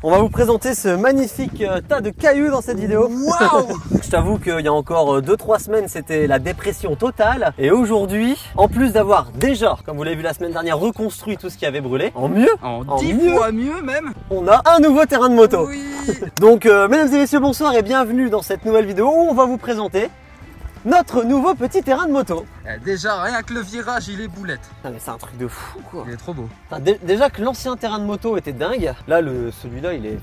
On va vous présenter ce magnifique tas de cailloux dans cette vidéo. Waouh. Je t'avoue qu'il y a encore 2-3 semaines, c'était la dépression totale. Et aujourd'hui, en plus d'avoir déjà, comme vous l'avez vu la semaine dernière, reconstruit tout ce qui avait brûlé, en 10 fois mieux même, on a un nouveau terrain de moto. Oui. Donc, mesdames et messieurs, bonsoir et bienvenue dans cette nouvelle vidéo où on va vous présenter notre nouveau petit terrain de moto. Déjà, rien que le virage, il est boulette. Ah mais c'est un truc de fou quoi. Il est trop beau. Enfin, déjà que l'ancien terrain de moto était dingue, là celui-là il est...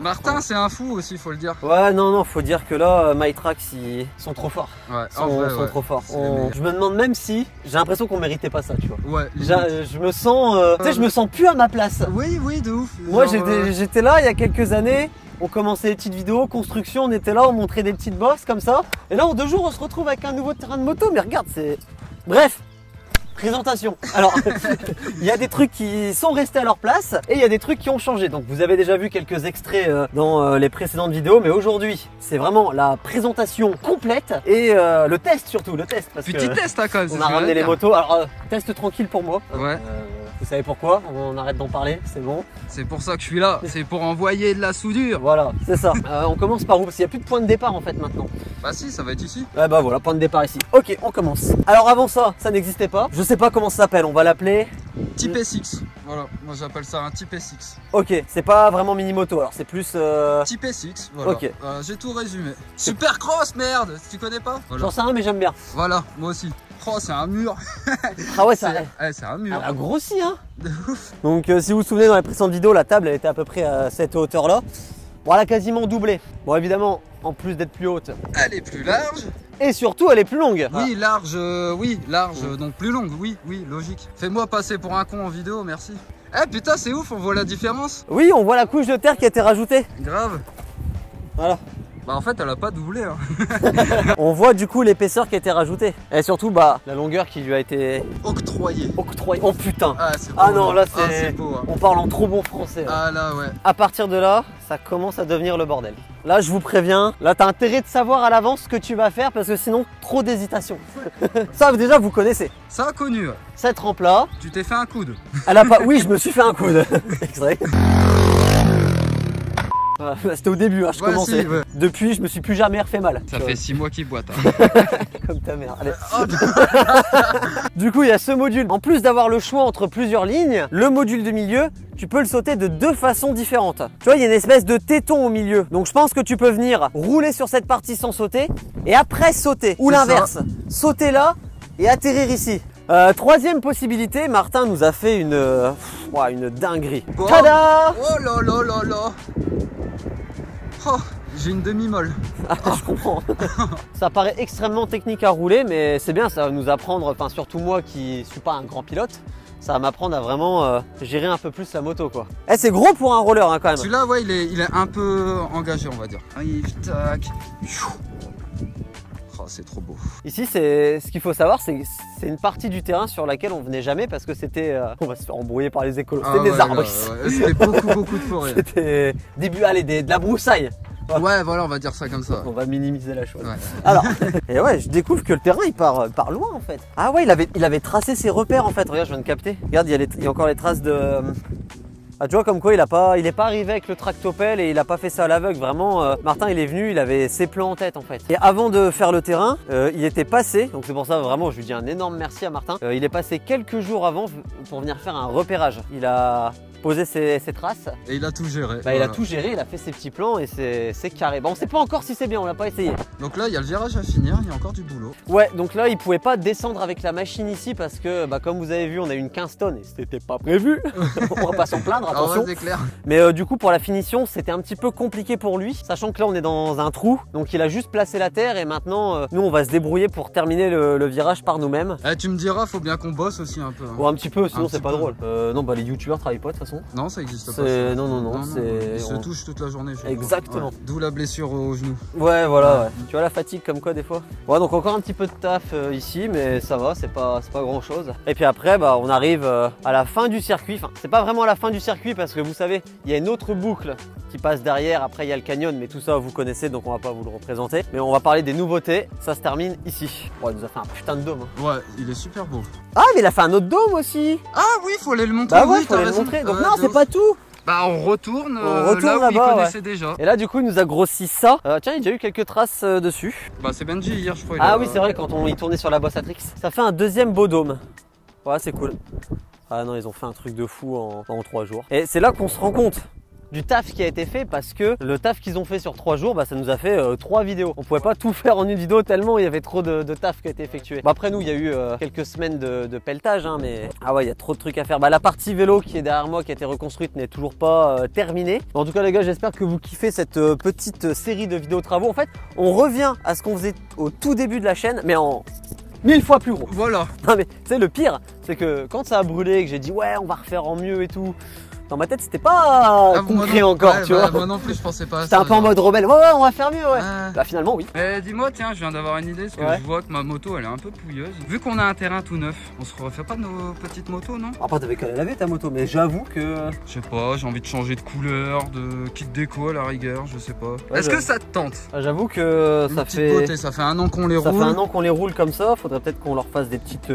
Martin, c'est un fou aussi, faut le dire. Ouais, non, faut dire que là, MyTrax, ils sont trop forts. Ouais, Ils sont trop forts. Je me demande même si, j'ai l'impression qu'on méritait pas ça, tu vois. Ouais. Je me sens, tu sais, je me sens plus à ma place. Oui, de ouf. Moi, j'étais là il y a quelques années. On commençait des petites vidéos, construction, on était là, on montrait des petites bosses comme ça. Et là, en 2 jours, on se retrouve avec un nouveau terrain de moto. Mais regarde, c'est... Bref, présentation. Alors, il y a des trucs qui sont restés à leur place et il y a des trucs qui ont changé. Donc, vous avez déjà vu quelques extraits dans les précédentes vidéos. Mais aujourd'hui, c'est vraiment la présentation complète et le test surtout, le test. Parce Petit que test, hein, quand même. on a ramené les motos. Alors, test tranquille pour moi. Ouais. Vous savez pourquoi? On arrête d'en parler, c'est bon. C'est pour ça que je suis là, c'est pour envoyer de la soudure. Voilà, c'est ça. On commence par où? Parce qu'il n'y a plus de point de départ en fait maintenant. Bah si, ça va être ici. Bah voilà, point de départ ici. Ok, on commence. Alors avant ça, ça n'existait pas. Je sais pas comment ça s'appelle, on va l'appeler... Type SX. Voilà, moi j'appelle ça un type SX. Ok, c'est pas vraiment mini moto, alors c'est plus... Type SX, voilà. Ok. J'ai tout résumé. Supercross, merde, tu connais pas? J'en sais rien mais j'aime bien. Voilà, moi aussi. Oh, c'est un mur. Ah ouais, ça... c'est un mur. Elle a grossi hein. De ouf. Donc si vous vous souvenez dans les précédentes vidéos, la table elle était à peu près à cette hauteur là. Bon, elle a quasiment doublé. Bon évidemment, en plus d'être plus haute, elle est plus large. et surtout elle est plus longue. Oui, large, donc plus longue, oui, logique. Fais-moi passer pour un con en vidéo, merci. Eh putain, c'est ouf, on voit la différence. Oui, on voit la couche de terre qui a été rajoutée. Grave. Voilà. Bah en fait, elle a pas doublé. Hein. On voit du coup l'épaisseur qui a été rajoutée. Et surtout, bah, la longueur qui lui a été octroyée. Oh putain. Ah, c'est beau, ah non, là c'est beau. Hein. On parle en trop bon français. Là. Ah là, ouais. À partir de là, ça commence à devenir le bordel. Là, je vous préviens, là, t'as intérêt de savoir à l'avance ce que tu vas faire parce que sinon, trop d'hésitation. Ça, déjà, vous connaissez. Ça a connu. Ouais. Cette rampe-là. Tu t'es fait un coude. Elle a pas... Oui, je me suis fait un coude. Extrait. C'était au début, hein, je commençais. Si, ouais. Depuis, je me suis plus jamais refait mal. Ça fait 6 mois qu'il boite. Hein. Comme ta mère. Allez. Du coup, il y a ce module. En plus d'avoir le choix entre plusieurs lignes, le module de milieu, tu peux le sauter de 2 façons différentes. Tu vois, il y a une espèce de téton au milieu. Donc, je pense que tu peux venir rouler sur cette partie sans sauter et après sauter. Ou l'inverse. Sauter là et atterrir ici. Troisième possibilité, Martin nous a fait une dinguerie. Oh. Tada! Oh là là là là. Oh, j'ai une demi-molle. Ah, je comprends. Ça paraît extrêmement technique à rouler, mais c'est bien, ça va nous apprendre, enfin surtout moi qui suis pas un grand pilote, ça va m'apprendre à vraiment gérer un peu plus la moto quoi. Eh, c'est gros pour un roller hein, quand même. Celui-là, ouais, il est un peu engagé, on va dire. Arrive, tac. Oh, c'est trop beau. Ici, ce qu'il faut savoir, c'est une partie du terrain sur laquelle on venait jamais parce que c'était, on va se faire embrouiller par les écolos, c'était des arbres. Ouais, c'était beaucoup de forêt. C'était de la broussaille. Ouais, voilà, on va dire ça comme ça. On va minimiser la chose. Ouais. Alors, et ouais, je découvre que le terrain il part loin en fait. Ah ouais, il avait tracé ses repères en fait. Regarde, je viens de capter. Regarde, il y a encore les traces de. Ah, tu vois comme quoi il est pas arrivé avec le tractopelle et il a pas fait ça à l'aveugle. Vraiment, Martin il est venu, il avait ses plans en tête en fait. Et avant de faire le terrain, il était passé, donc c'est pour ça vraiment je lui dis un énorme merci à Martin. Il est passé quelques jours avant pour venir faire un repérage. Il a posé ses traces. Et il a tout géré. Bah, voilà. Il a tout géré, il a fait ses petits plans et c'est carré. Bon, on sait pas encore si c'est bien, on l'a pas essayé. Donc là, il y a le virage à finir, il y a encore du boulot. Ouais, donc là, il pouvait pas descendre avec la machine ici parce que, bah, comme vous avez vu, on a une 15 tonnes et c'était pas prévu. On va pas s'en plaindre, attention. Ouais, c'est clair. Mais du coup, pour la finition, c'était un petit peu compliqué pour lui, sachant que là, on est dans un trou. Donc, il a juste placé la terre et maintenant, nous, on va se débrouiller pour terminer le virage par nous-mêmes. Eh, tu me diras, faut bien qu'on bosse aussi un peu. Hein. Ouais, un petit peu, sinon c'est pas drôle. Non, bah, les youtubeurs travaillent pas de toute façon. Non, ça existe pas. Non, ils se touchent toute la journée. Exactement. Ouais. D'où la blessure au genou. Ouais, voilà. Ouais. Tu vois la fatigue comme quoi des fois. Ouais, donc encore un petit peu de taf ici, mais ça va, c'est pas grand chose. Et puis après, bah, on arrive à la fin du circuit. Enfin, c'est pas vraiment la fin du circuit parce que vous savez, il y a une autre boucle qui passe derrière. Après, il y a le canyon, mais tout ça vous connaissez, donc on va pas vous le représenter. Mais on va parler des nouveautés. Ça se termine ici. Ouais, il nous a fait un putain de dôme. Hein. Ouais, il est super beau. Ah, mais il a fait un autre dôme aussi. Ah oui, faut aller le montrer. Bah ouais, oui, faut aller le montrer. Donc ouais, non, c'est pas tout. Bah on retourne, là où il connaissait déjà. Et là du coup il nous a grossi ça. Tiens, il y a déjà eu quelques traces dessus. Bah c'est Benji hier je crois. Ah oui c'est vrai, quand on y tournait sur la Bossatrix. Ça fait un deuxième beau dôme. Ouais c'est cool. Ah non, ils ont fait un truc de fou en 3 jours. Et c'est là qu'on se rend compte du taf qui a été fait, parce que le taf qu'ils ont fait sur 3 jours, bah, ça nous a fait 3 vidéos. On pouvait pas tout faire en une vidéo tellement il y avait trop de taf qui a été effectué. Bah, après nous il y a eu quelques semaines de pelletage hein, mais ah ouais il y a trop de trucs à faire. Bah, la partie vélo qui est derrière moi qui a été reconstruite n'est toujours pas terminée. En tout cas les gars, j'espère que vous kiffez cette petite série de vidéos travaux. En fait on revient à ce qu'on faisait au tout début de la chaîne mais en 1000 fois plus gros. Voilà. Non mais tu sais le pire c'est que quand ça a brûlé et que j'ai dit ouais on va refaire en mieux et tout, dans ma tête c'était pas concret encore, tu vois. Moi non plus je pensais pas à ça. C'était un peu en mode rebelle, ouais on va faire mieux ouais. Bah finalement oui. Dis-moi tiens, je viens d'avoir une idée parce que je vois que ma moto elle est un peu pouilleuse. Vu qu'on a un terrain tout neuf, on se refait pas nos petites motos non? Après t'avais qu'à la laver ta moto, mais j'avoue que... Je sais pas, j'ai envie de changer de couleur, de kit déco à la rigueur, je sais pas. Ouais, est-ce que ça te tente? J'avoue que ça fait... Beauté, ça fait un an qu'on les roule. Ça fait un an qu'on les roule comme ça, faudrait peut-être qu'on leur fasse des petites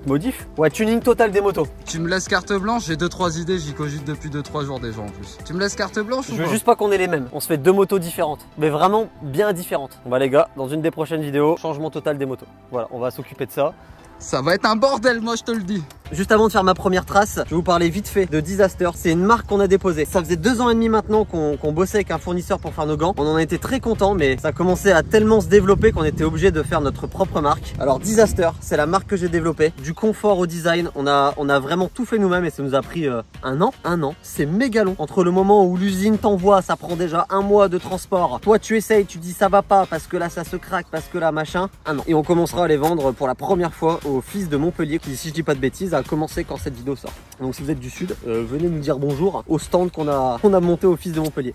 modifs. Ouais, tuning total des motos. Tu me laisses carte blanche, j'ai 2-3 idées, j'y cogite depuis 2-3 jours déjà en plus. Tu me laisses carte blanche ou Je veux juste pas qu'on ait les mêmes. On se fait 2 motos différentes, mais vraiment bien différentes. Bon bah les gars, dans une des prochaines vidéos, changement total des motos. Voilà, on va s'occuper de ça. Ça va être un bordel, moi je te le dis. Juste avant de faire ma première trace, je vais vous parler vite fait de Disaster. C'est une marque qu'on a déposée. Ça faisait 2 ans et demi maintenant qu'on bossait avec un fournisseur pour faire nos gants. On en a été très contents, mais ça commençait à tellement se développer qu'on était obligé de faire notre propre marque. Alors Disaster, c'est la marque que j'ai développée. Du confort au design, on a vraiment tout fait nous-mêmes et ça nous a pris un an. C'est méga long. Entre le moment où l'usine t'envoie, ça prend déjà 1 mois de transport. Toi tu essayes, tu dis ça va pas parce que là ça se craque, parce que là machin. 1 an. Et on commencera à les vendre pour la première fois au fils de Montpellier, qui si je dis pas de bêtises a commencé quand cette vidéo sort. Donc si vous êtes du sud, venez nous dire bonjour au stand qu'on a monté au fils de Montpellier.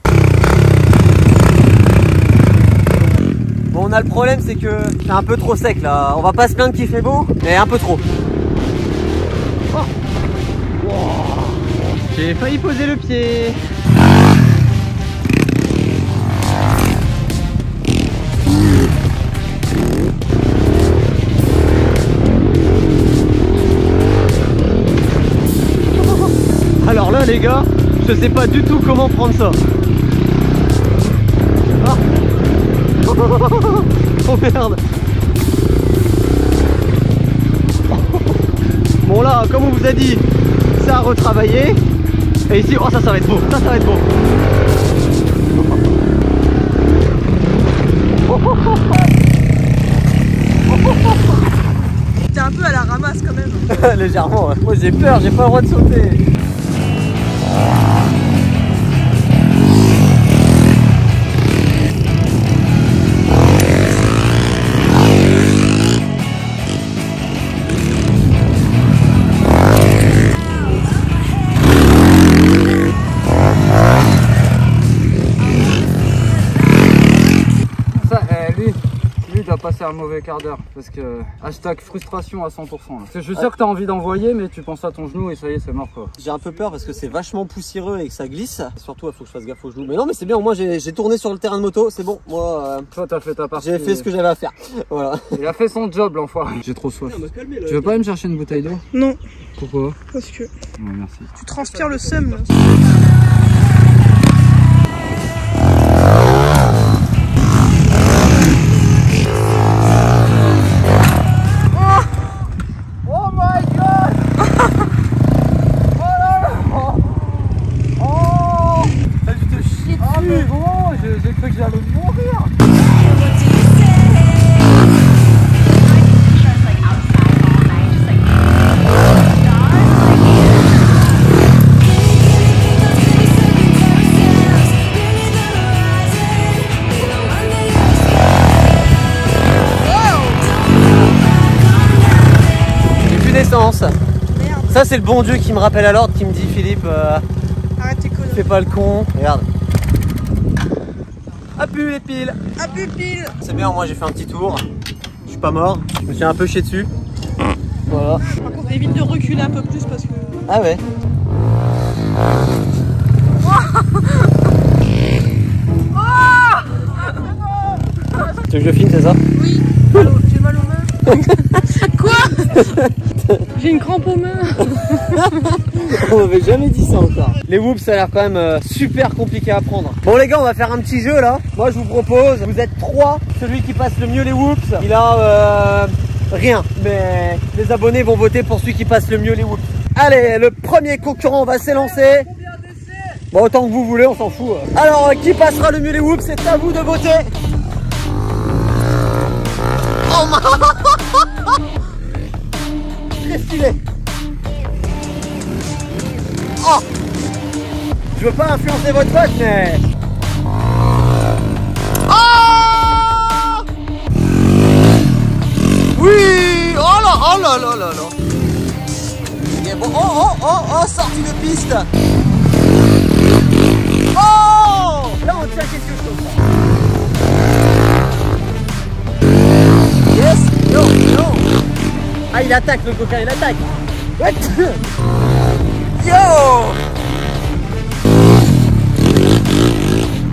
Bon, on a le problème, c'est que c'est un peu trop sec là. On va pas se plaindre qu'il fait beau, mais un peu trop. Oh. Wow. J'ai failli poser le pied. Alors là les gars, je sais pas du tout comment prendre ça. Ah. Oh merde. Bon là, comme on vous a dit, ça a retravaillé. Et ici, oh ça va être beau, ça va être beau. T'es un peu à la ramasse quand même. Légèrement, moi j'ai peur, j'ai pas le droit de sauter. Passer un mauvais quart d'heure parce que hashtag frustration à 100% là. Je suis sûr que t'as envie d'envoyer mais tu penses à ton genou et ça y est c'est mort quoi. J'ai un peu peur parce que c'est vachement poussiéreux et que ça glisse. Surtout il faut que je fasse gaffe aux genoux. Mais non mais c'est bien, moi j'ai tourné sur le terrain de moto, c'est bon. Moi toi t'as fait ta partie. J'ai fait ce que j'avais à faire. Voilà. Il a fait son job l'enfoiré. J'ai trop soif. Tu veux pas me chercher une bouteille d'eau? Non. Pourquoi? Parce que ouais, merci. Tu transpires le seum là. J'ai cru que j'allais mourir. J'ai plus d'essence. Ça c'est le bon Dieu qui me rappelle à l'ordre, qui me dit Philippe, arrête tes conneries. fais pas le con. Regarde. A pu les piles. A pu pile. C'est bien, moi j'ai fait un petit tour. Je suis pas mort, je me suis un peu chié dessus. Voilà. Par contre évite de reculer un peu plus parce que... Ah ouais. Tu veux que je filme, c'est ça? Oui. J'ai mal aux mains. Quoi? J'ai une crampe aux mains. On m'avait jamais dit ça encore. Les whoops, ça a l'air quand même super compliqué à apprendre. Bon les gars, on va faire un petit jeu là. Moi je vous propose, vous êtes 3. Celui qui passe le mieux les whoops, il a rien. Mais les abonnés vont voter pour celui qui passe le mieux les whoops. Allez, le premier concurrent va s'élancer. Bon, autant que vous voulez, on s'en fout. Alors, qui passera le mieux les whoops, c'est à vous de voter. Oh ma... Très stylé. Oh, je veux pas influencer votre vote, mais... Oh oui. Oh là, oh là là là là. Et bon, oh, sortie de piste. Oh, là on tient quelque chose. Yes, no. Ah, il attaque le coquin, il attaque. What? Yo.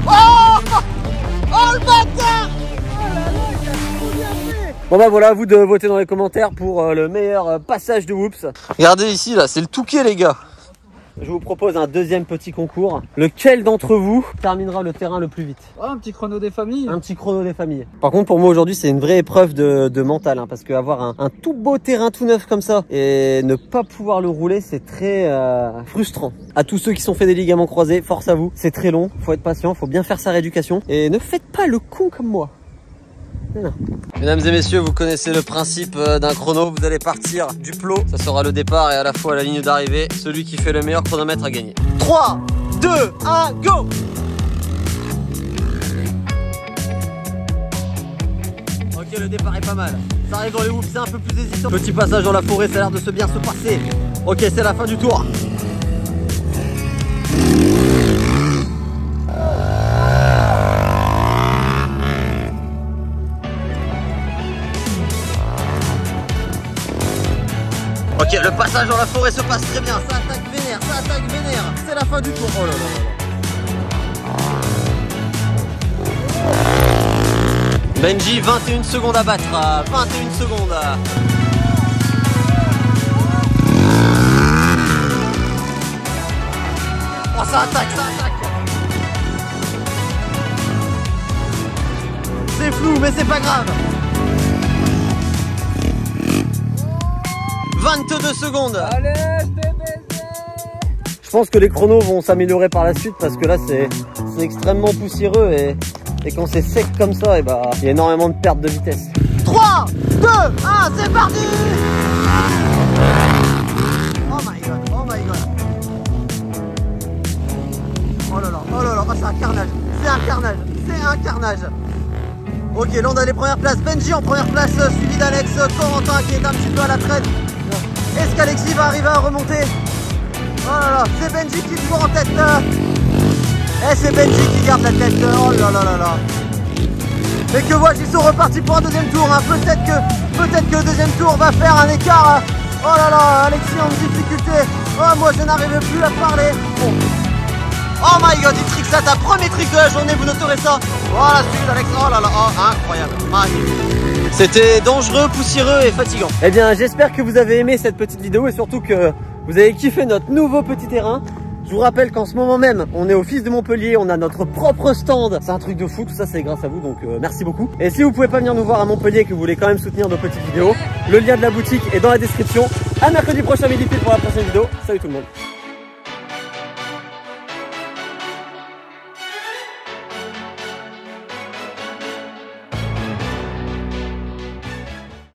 Oh le bâtard. Oh là là, il a trop bien fait. Bon bah voilà, à vous de voter dans les commentaires pour le meilleur passage de whoops. Regardez ici là, c'est le Touquet les gars. Je vous propose un deuxième petit concours. Lequel d'entre vous terminera le terrain le plus vite? Oh, un petit chrono des familles. Un petit chrono des familles. Par contre, pour moi aujourd'hui, c'est une vraie épreuve de mental, hein, parce qu'avoir un tout beau terrain tout neuf comme ça et ne pas pouvoir le rouler, c'est très frustrant. À tous ceux qui sont fait des ligaments croisés, force à vous. C'est très long, faut être patient, faut bien faire sa rééducation et ne faites pas le con comme moi. Voilà. Mesdames et messieurs, vous connaissez le principe d'un chrono. Vous allez partir du plot, ça sera le départ et à la fois la ligne d'arrivée. Celui qui fait le meilleur chronomètre a gagné. 3, 2, 1, go! Ok, le départ est pas mal. Ça arrive dans les whoops, c'est un peu plus hésitant. Petit passage dans la forêt, ça a l'air de bien se passer. Ok, c'est la fin du tour. Ok, le passage dans la forêt se passe très bien, ça attaque vénère, c'est la fin du tour. Oh là là là. Benji, 21 secondes à battre, 21 secondes. Oh, ça attaque. C'est flou, mais c'est pas grave. 22 secondes. Allez, je t'ai baisé. Je pense que les chronos vont s'améliorer par la suite parce que là c'est extrêmement poussiéreux et quand c'est sec comme ça, et bah, il y a énormément de pertes de vitesse. 3, 2, 1, c'est parti. Oh my god. Oh là là, oh, c'est un carnage. Ok, là on a les premières places. Benji en première place, suivi d'Alex, Corentin qui est un petit peu à la traîne. Est-ce qu'Alexis va arriver à remonter? Oh là là, c'est Benji qui est toujours en tête. C'est Benji qui garde la tête. Oh là là. Mais que vois-je, ils sont repartis pour un deuxième tour. Hein. Peut-être que le deuxième tour va faire un écart. Oh là là, Alexis en difficulté. Oh, moi je n'arrive plus à parler. Bon. Oh my god, il trick ça, ta premier trick de la journée, vous noterez ça. Voilà, suite Alex. Oh là là, oh, incroyable. C'était dangereux, poussiéreux et fatigant. Eh bien, j'espère que vous avez aimé cette petite vidéo et surtout que vous avez kiffé notre nouveau petit terrain. Je vous rappelle qu'en ce moment même, on est au Fils de Montpellier, on a notre propre stand. C'est un truc de fou, tout ça c'est grâce à vous, donc merci beaucoup. Et si vous pouvez pas venir nous voir à Montpellier et que vous voulez quand même soutenir nos petites vidéos, le lien de la boutique est dans la description. À mercredi prochain midi pile pour la prochaine vidéo. Salut tout le monde.